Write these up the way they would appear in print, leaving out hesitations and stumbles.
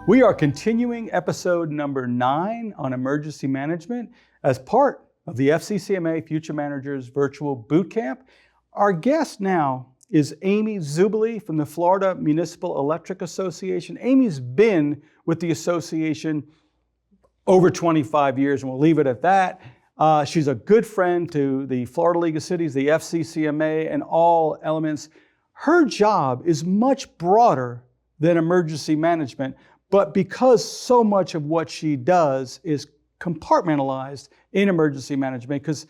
We are continuing episode number 9 on emergency management as part of the FCCMA Future Managers Virtual Bootcamp. Our guest now is Amy Zubili from the Florida Municipal Electric Association. Amy's been with the association over 25 years, and we'll leave it at that. She's a good friend to the Florida League of Cities, the FCCMA, and all elements. Her job is much broader than emergency management, but because so much of what she does is compartmentalized in emergency management, because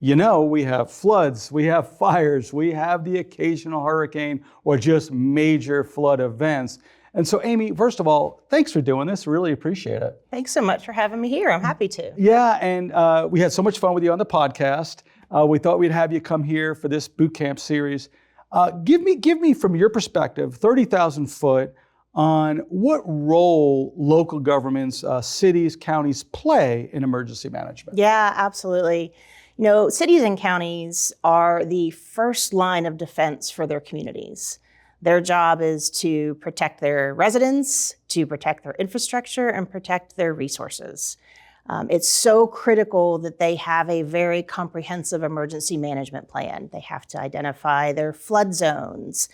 we have floods, we have fires, we have the occasional hurricane or just major flood events. And so Amy, first of all, thanks for doing this. Really appreciate it. Thanks so much for having me here. I'm happy to. Yeah, and we had so much fun with you on the podcast. We thought we'd have you come here for this boot camp series. Give me from your perspective, 30,000 foot, on what role local governments, cities, counties play in emergency management. Yeah, absolutely. Cities and counties are the first line of defense for their communities. Their job is to protect their residents, to protect their infrastructure, and protect their resources. It's so critical that they have a very comprehensive emergency management plan. They have to identify their flood zones,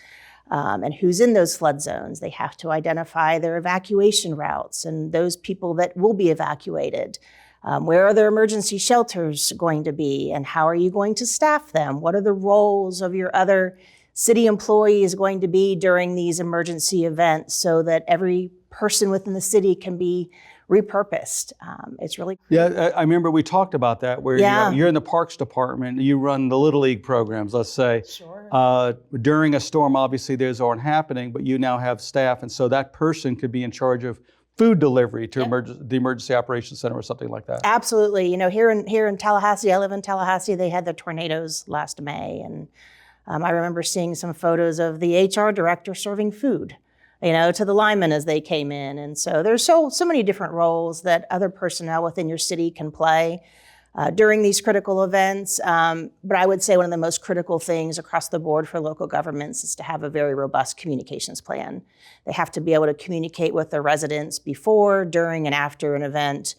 and who's in those flood zones. They have to identify their evacuation routes and those people that will be evacuated. Where are their emergency shelters going to be, and how are you going to staff them? What are the roles of your other city employees going to be during these emergency events so that every person within the city can be repurposed? It's really cool. Yeah, I remember we talked about that, where you're in the Parks Department, you run the Little League programs, let's say. Sure. During a storm, obviously those aren't happening, but you now have staff, and so that person could be in charge of food delivery to the Emergency Operations Center or something like that. Absolutely. Here in Tallahassee, I live in Tallahassee, they had the tornadoes last May, and I remember seeing some photos of the HR director serving food to the linemen as they came in. And so there's so many different roles that other personnel within your city can play during these critical events. But I would say one of the most critical things across the board for local governments is to have a very robust communications plan. They have to be able to communicate with their residents before, during, and after an event.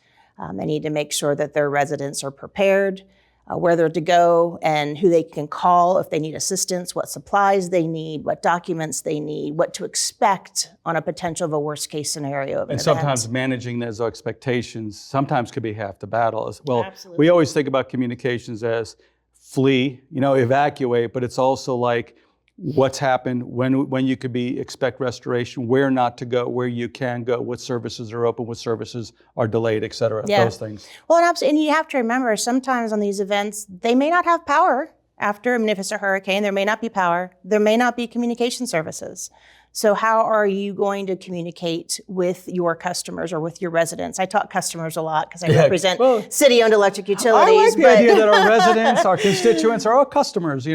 They need to make sure that their residents are prepared, where they're to go, and who they can call if they need assistance, what supplies they need, what documents they need, what to expect on a potential of a worst case scenario of an And event. sometimes managing those expectations sometimes could be half the battle. Well, Absolutely. We always think about communications as flee, evacuate, but it's also like what's happened, when you could expect restoration, where not to go, where you can go, what services are open, what services are delayed, et cetera, those things. Well, and you have to remember, sometimes on these events, they may not have power after, if it's a hurricane, there may not be power, there may not be communication services. So how are you going to communicate with your customers or with your residents? I talk customers a lot because I represent city-owned electric utilities. I like the idea that our residents, our constituents are our customers,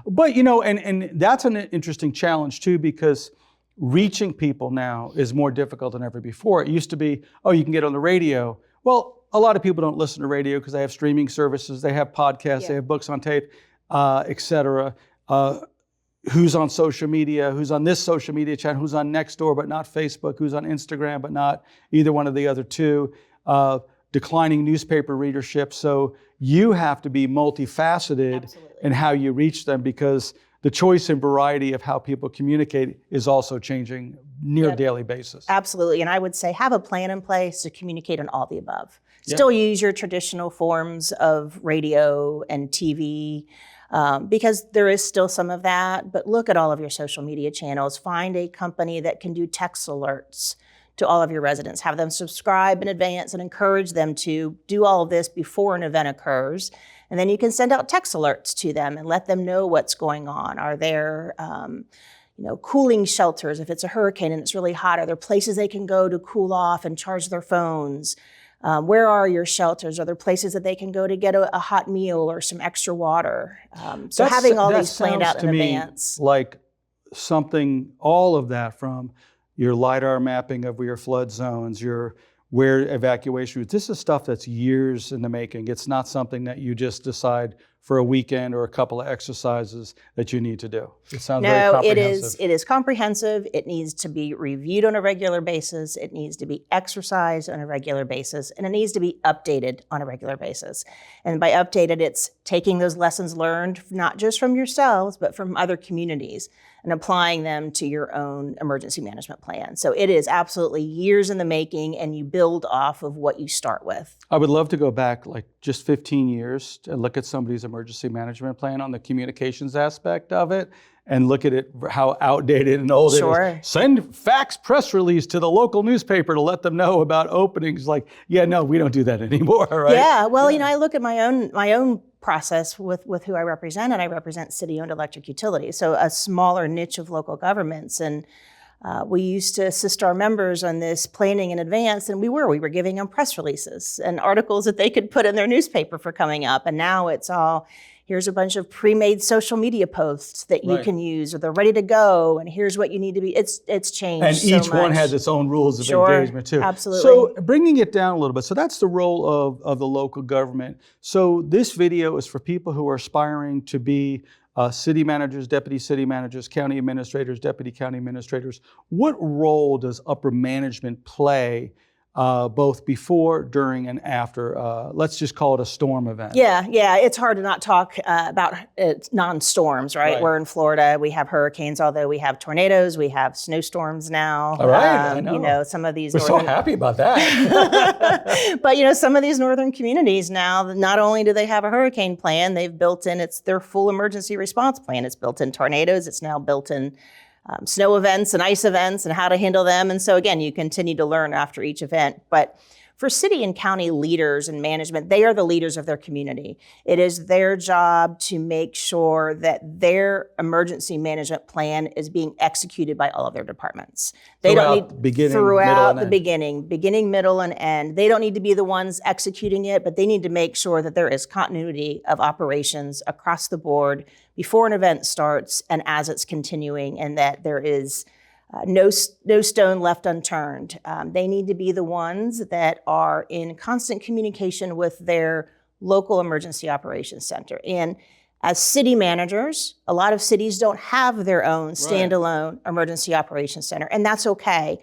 But, and that's an interesting challenge too, because reaching people now is more difficult than ever before. It used to be, you can get on the radio. Well, a lot of people don't listen to radio because they have streaming services, they have podcasts, they have books on tape, et cetera. Who's on social media, who's on this social media channel, who's on Nextdoor but not Facebook, who's on Instagram but not either one of the other two, declining newspaper readership. So you have to be multifaceted in how you reach them, because the choice and variety of how people communicate is also changing near daily basis. Absolutely, and I would say have a plan in place to communicate on all the above. Still use your traditional forms of radio and TV, because there is still some of that, but look at all of your social media channels. Find a company that can do text alerts to all of your residents. Have them subscribe in advance and encourage them to do all of this before an event occurs. And then you can send out text alerts to them and let them know what's going on. Are there cooling shelters if it's a hurricane and it's really hot? Are there places they can go to cool off and charge their phones? Where are your shelters? Are there places that they can go to get a hot meal or some extra water? So having all these planned out in advance. Like something, all of that, from your LiDAR mapping of your flood zones, your where evacuation routes. This is stuff that's years in the making. It's not something that you just decide for a weekend or a couple of exercises that you need to do. It sounds very No, comprehensive. it is comprehensive. It needs to be reviewed on a regular basis. It needs to be exercised on a regular basis, and it needs to be updated on a regular basis. And by updated, it's taking those lessons learned, not just from yourselves, but from other communities, and applying them to your own emergency management plan. So it is absolutely years in the making, and you build off of what you start with. I would love to go back like just 15 years and look at somebody's emergency management plan on the communications aspect of it and look at it, how outdated and old it is. Send fax press release to the local newspaper to let them know about openings. Like, yeah, no, we don't do that anymore, right? Yeah, well, I look at my own process with who I represent, and I represent city-owned electric utilities, so a smaller niche of local governments. And we used to assist our members on this planning in advance, and we were giving them press releases and articles that they could put in their newspaper for coming up. And now it's all, here's a bunch of pre-made social media posts that you can use, or they're ready to go, and here's what you need to be. It's changed and so each one much. has its own rules of engagement too. Absolutely. So bringing it down a little bit, so that's the role of the local government. So this video is for people who are aspiring to be city managers, deputy city managers, county administrators, deputy county administrators. What role does upper management play both before, during, and after, let's just call it a storm event? Yeah, it's hard to not talk about non-storms, right? We're in Florida, we have hurricanes, although we have tornadoes, we have snowstorms now. All right, I know. You know, some of these We're so happy about that. But some of these northern communities now, not only do they have a hurricane plan, they've built in, it's their full emergency response plan. It's built in tornadoes, it's now built in snow events and ice events and how to handle them. And so again, you continue to learn after each event. But for city and county leaders and management, they are the leaders of their community. It is their job to make sure that their emergency management plan is being executed by all of their departments. They don't need beginning, middle, and end. They don't need to be the ones executing it, but they need to make sure that there is continuity of operations across the board before an event starts and as it's continuing, and that there is no stone left unturned. They need to be the ones that are in constant communication with their local emergency operations center. And as city managers, a lot of cities don't have their own standalone emergency operations center, and that's okay.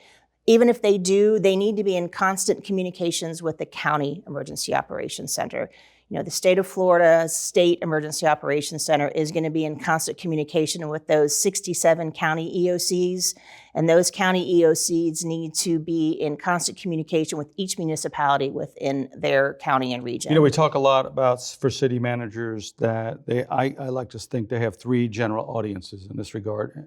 Even if they do, they need to be in constant communications with the county emergency operations center. The state of Florida State Emergency Operations Center is going to be in constant communication with those 67 county EOCs, and those county EOCs need to be in constant communication with each municipality within their county and region. We talk a lot about, for city managers, that I like to think they have three general audiences in this regard.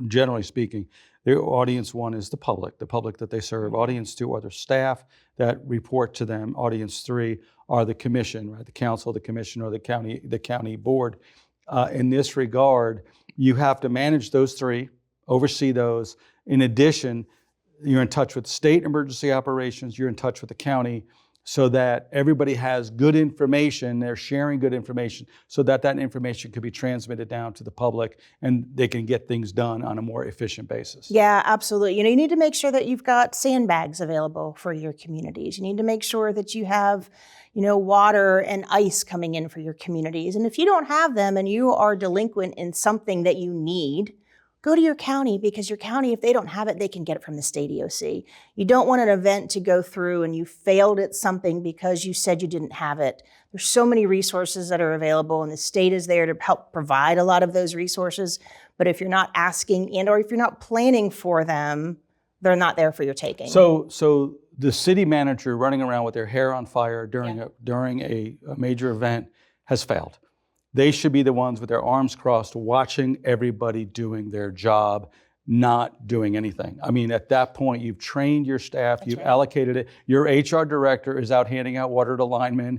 Generally speaking, their audience one is the public that they serve. Audience two are their staff that report to them. Audience three are the commission, right? The council, the commission, or the county board. In this regard, you have to manage those three, oversee those. In addition, you're in touch with state emergency operations, you're in touch with the county, so that everybody has good information, they're sharing good information, so that that information could be transmitted down to the public and they can get things done on a more efficient basis. Yeah, absolutely. You need to make sure that you've got sandbags available for your communities. You need to make sure that you have, water and ice coming in for your communities. And if you don't have them and you are delinquent in something that you need, go to your county, because your county, if they don't have it, they can get it from the state EOC. You don't want an event to go through and you failed at something because you said you didn't have it. There's so many resources that are available, and the state is there to help provide a lot of those resources. But if you're not asking or if you're not planning for them, they're not there for your taking. So the city manager running around with their hair on fire during a major event has failed. They should be the ones with their arms crossed, watching everybody doing their job, not doing anything. I mean, at that point, you've trained your staff, you've allocated it. Your HR director is out handing out water to linemen.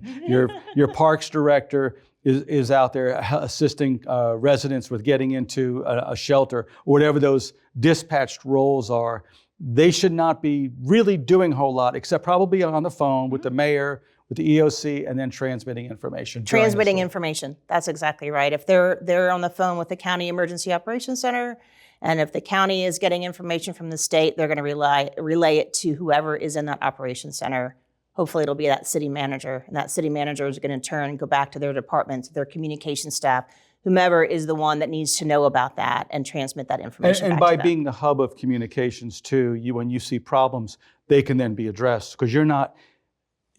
Your parks director is out there assisting residents with getting into a shelter, or whatever those dispatched roles are. They should not be really doing a whole lot, except probably on the phone with the mayor, with the EOC, and then transmitting information. Transmitting information, that's exactly right. If they're on the phone with the County Emergency Operations Center, and if the county is getting information from the state, they're going to relay it to whoever is in that operations center hopefully it'll be that city manager, and that city manager is going to turn go back to their departments, their communication staff, whomever is the one that needs to know about that and transmit that information And back by to them. being the hub of communications too, when you see problems, they can then be addressed because you're not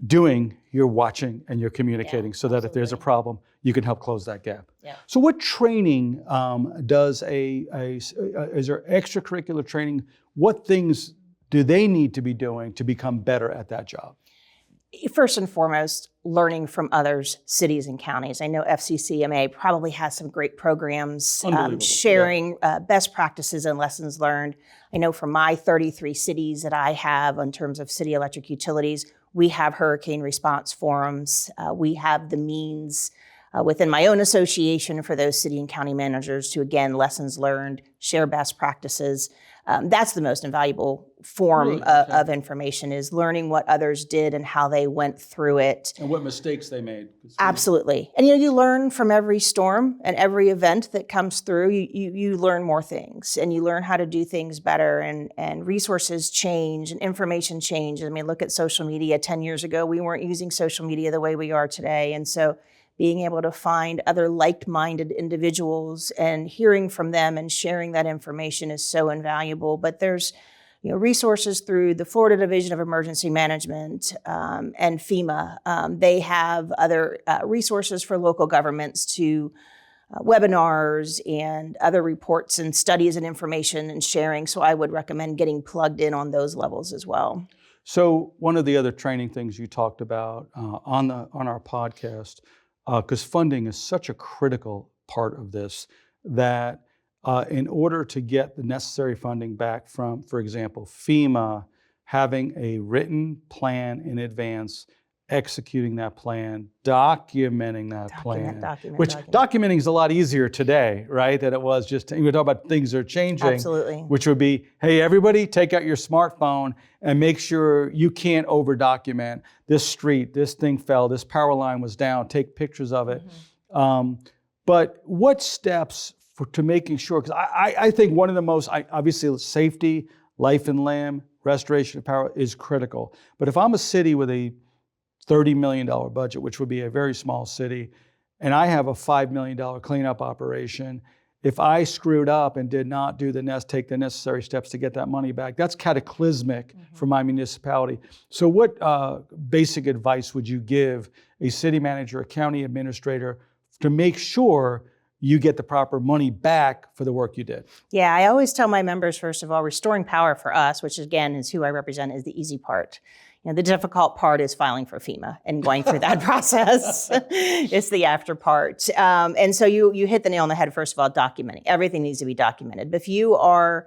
doing, you're watching and you're communicating so that if there's a absolutely. problem, you can help close that gap. Yeah. So what training is there extracurricular training? What things do they need to be doing to become better at that job? First and foremost, learning from others, cities and counties. I know FCCMA probably has some great programs sharing best practices and lessons learned. I know from my 33 cities that I have in terms of city electric utilities, we have hurricane response forums. We have the means within my own association for those city and county managers to, again, lessons learned, share best practices. That's the most invaluable form of information, is learning what others did and how they went through it. And what mistakes they made. Absolutely. And you learn from every storm and every event that comes through. You learn more things, and you learn how to do things better, and resources change and information change. I mean, look at social media. 10 years ago, we weren't using social media the way we are today. And so being able to find other like-minded individuals and hearing from them and sharing that information is so invaluable. But there's resources through the Florida Division of Emergency Management and FEMA. They have other resources for local governments to webinars and other reports and studies and information and sharing. So I would recommend getting plugged in on those levels as well. So one of the other training things you talked about on our podcast, because funding is such a critical part of this, that in order to get the necessary funding back from, for example, FEMA, having a written plan in advance, executing that plan, documenting that plan. Documenting is a lot easier today, right, than it was just, we talk about things are changing. Absolutely. Which would be, hey, everybody take out your smartphone and make sure you can't over document this street, this thing fell, this power line was down, take pictures of it. But what steps to making sure, because I think one of the most, obviously safety, life and limb, restoration of power is critical. But if I'm a city with a $30 million budget, which would be a very small city, and I have a $5 million cleanup operation, if I screwed up and did not take the necessary steps to get that money back, that's cataclysmic for my municipality. So what basic advice would you give a city manager, a county administrator, to make sure you get the proper money back for the work you did? Yeah, I always tell my members, first of all, restoring power for us, which again is who I represent, is the easy part. The difficult part is filing for FEMA and going through that process. It's the after part. And so you hit the nail on the head, first of all, documenting. Everything needs to be documented. But if you are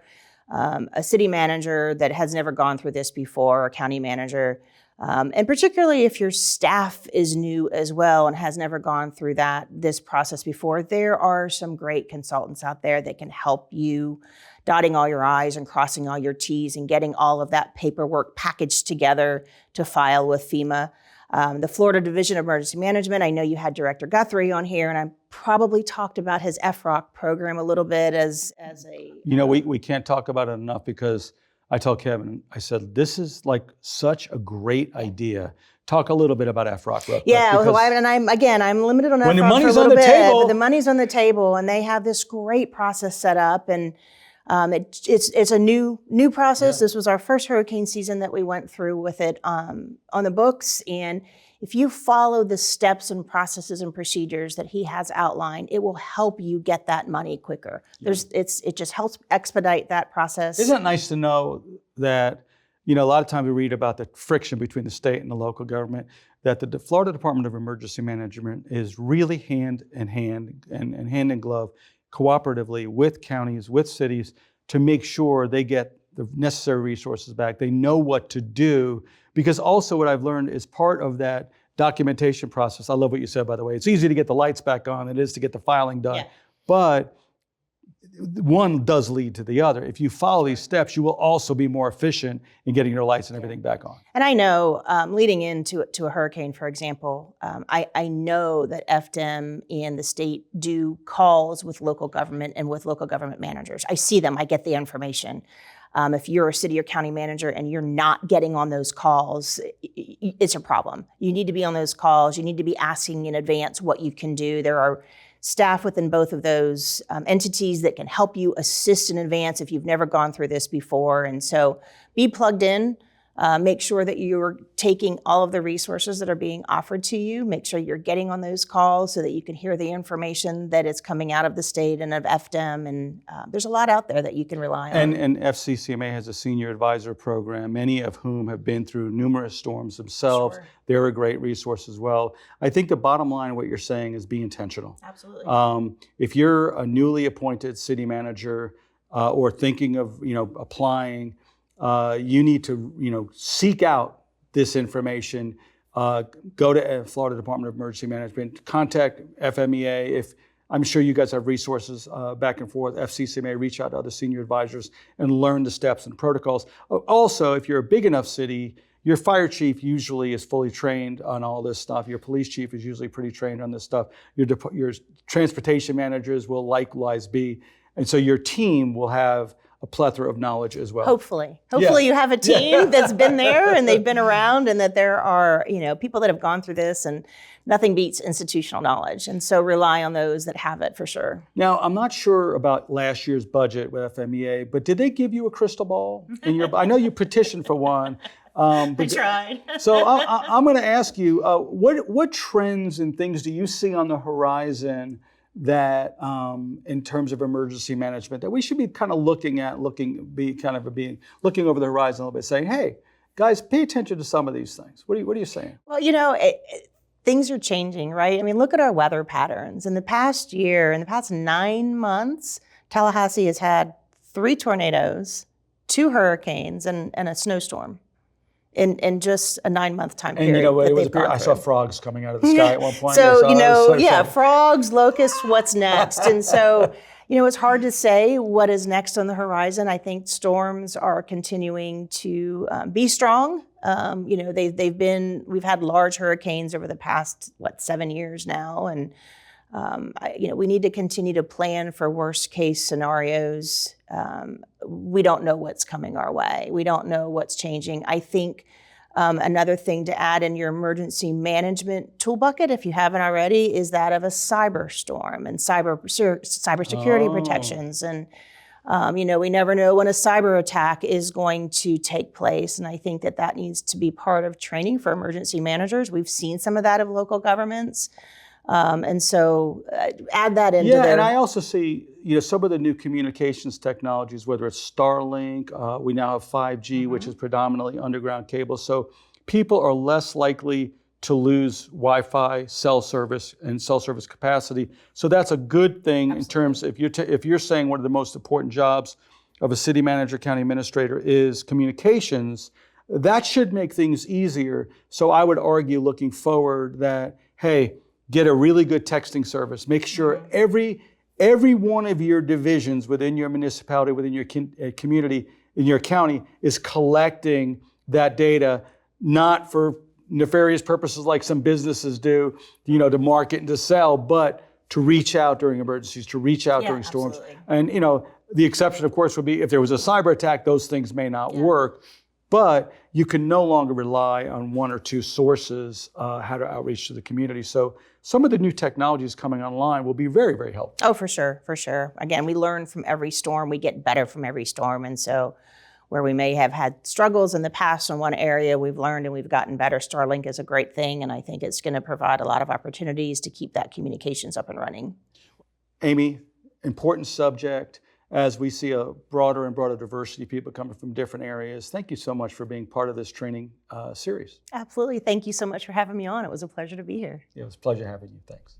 a city manager that has never gone through this before, or a county manager, and particularly if your staff is new as well and has never gone through this process before, there are some great consultants out there that can help you dotting all your I's and crossing all your T's and getting all of that paperwork packaged together to file with FEMA. The Florida Division of Emergency Management, I know you had Director Guthrie on here, and I probably talked about his FROC program a little bit as a... We can't talk about it enough, because I told Kevin, I said, this is like such a great idea. Talk a little bit about FROC real quick. Yeah, I'm limited on FROC when the money's for a on little the bit, table, but the money's on the table, and they have this great process set up, and it's a new process. Yeah. This was our first hurricane season that we went through with it on the books, and if you follow the steps and processes and procedures that he has outlined, it will help you get that money quicker. Yeah. It just helps expedite that process. Isn't it nice to know that, a lot of times we read about the friction between the state and the local government, that the Florida Department of Emergency Management is really hand in hand and hand in glove, cooperatively with counties, with cities, to make sure they get the necessary resources back. They know what to do, because also what I've learned is part of that documentation process. I love what you said, by the way. It's easy to get the lights back on than it is to get the filing done. Yeah. But one does lead to the other. If you follow these steps, you will also be more efficient in getting your lights and everything back on. And I know, leading into a hurricane, for example, I know that FDEM and the state do calls with local government and with local government managers. I see them, I get the information. If you're a city or county manager and you're not getting on those calls, it's a problem. You need to be on those calls. You need to be asking in advance what you can do. There are staff within both of those entities that can help you assist in advance if you've never gone through this before. And so be plugged in. Make sure that you're taking all of the resources that are being offered to you. Make sure you're getting on those calls so that you can hear the information that is coming out of the state and of FDEM. And there's a lot out there that you can rely on. And FCCMA has a senior advisor program, many of whom have been through numerous storms themselves. Sure. They're a great resource as well. I think the bottom line of what you're saying is be intentional. Absolutely. If you're a newly appointed city manager or thinking of applying, you need to seek out this information. Go to Florida Department of Emergency Management. Contact FMEA. If I'm sure you guys have resources back and forth. FCCMA, reach out to other senior advisors and learn the steps and protocols. Also, if you're a big enough city, your fire chief usually is fully trained on all this stuff. Your police chief is usually pretty trained on this stuff. Your transportation managers will likewise be. And so your team will have a plethora of knowledge as well. Hopefully you have a team that's been there and they've been around, and that there are people that have gone through this, and nothing beats institutional knowledge. And so rely on those that have it for sure. Now, I'm not sure about last year's budget with FMEA, but did they give you a crystal ball? I know you petitioned for one. I tried. So I'm going to ask you, what trends and things do you see on the horizon that in terms of emergency management that we should be kind of looking over the horizon a little bit, saying, hey, guys, pay attention to some of these things. What are you saying? Well, things are changing, right? I mean, look at our weather patterns. In the past 9 months, Tallahassee has had 3 tornadoes, 2 hurricanes, and a snowstorm in just a 9-month time period. And I saw frogs coming out of the sky at one point. Frogs, locusts, what's next? And so, it's hard to say what is next on the horizon. I think storms are continuing to be strong. We've had large hurricanes over the past, 7 years now. And, we need to continue to plan for worst case scenarios. We don't know what's coming our way. We don't know what's changing. I think another thing to add in your emergency management tool bucket, if you haven't already, is that of a cyber storm and cybersecurity protections. And, we never know when a cyber attack is going to take place. And I think that needs to be part of training for emergency managers. We've seen some of that of local governments. And so add that into there. Yeah, and I also see, some of the new communications technologies, whether it's Starlink, we now have 5G, which is predominantly underground cable. So people are less likely to lose Wi-Fi, cell service, and cell service capacity. So that's a good thing. Absolutely. In terms, if you're saying one of the most important jobs of a city manager, county administrator is communications, that should make things easier. So I would argue looking forward that, hey, get a really good texting service. Make sure every one of your divisions within your municipality, within your community, in your county is collecting that data, not for nefarious purposes like some businesses do, to market and to sell, but to reach out during emergencies, to reach out during storms. Absolutely. And, the exception, of course, would be if there was a cyber attack, those things may not work. But you can no longer rely on 1 or 2 sources how to outreach to the community. So some of the new technologies coming online will be very, very helpful. Oh, for sure. Again, we learn from every storm. We get better from every storm. And so where we may have had struggles in the past in one area, we've learned and we've gotten better. Starlink is a great thing, and I think it's going to provide a lot of opportunities to keep that communications up and running. Amy, important subject. As we see a broader and broader diversity of people coming from different areas. Thank you so much for being part of this training series. Absolutely. Thank you so much for having me on. It was a pleasure to be here. Yeah, it was a pleasure having you. Thanks.